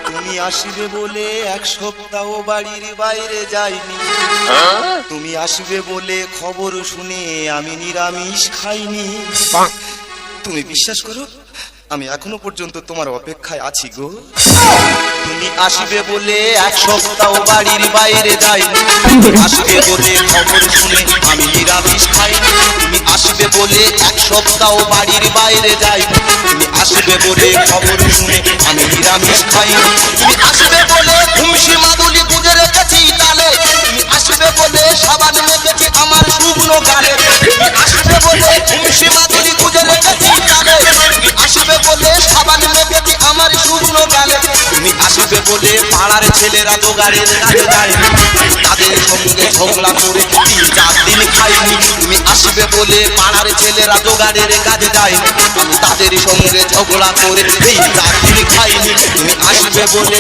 তুমি আসবে বলে এক সপ্তাহ বাড়ির বাইরে যাইনি, তুমি আসবে বলে খবর শুনে আমি নিরামিষ খাইনি। তুমি বিশ্বাস করো আমি এখনো পর্যন্ত তোমার অপেক্ষায় আছি গো। তুমি আসবে বলে এক সপ্তাহ বাড়ির বাইরে যাইনি, আসবে বলে খবর শুনে আমি নিরামিষ খাইনি। তুমি আসবে বলে এক সপ্তাহ বাড়ির বাইরে যাইনি, তুমি আসবে বলে খবর শুনে আমি নিরামিষ খাইনি। তুমি আসবে বলে খুমসি মাদুলি গুজে রেখেছি তালে, তুমি আসবে বলে সাবান মেখেছি আমার শুকনো গালে। তুমি আসবে বলে খুমসি মাদুলি গুজে রেখেছি তালে, তুমি আসবে বলে সাবান মেখেছি আমার শুকনো গালে। তুমি আসবে বলে পাড়ার ছেলেরা জোগাড়ের কাজে যায়নি, তাদের সঙ্গে ঝগড়া করে 3-4 দিন খাইনি। তুমি আসবে বলে পাড়ার ছেলেরা জোগাড়ের কাজে যায়নি, আমি তাদের সঙ্গে ঝগড়া করে 3-4 দিন খাইনি। তুমি আসবে বলে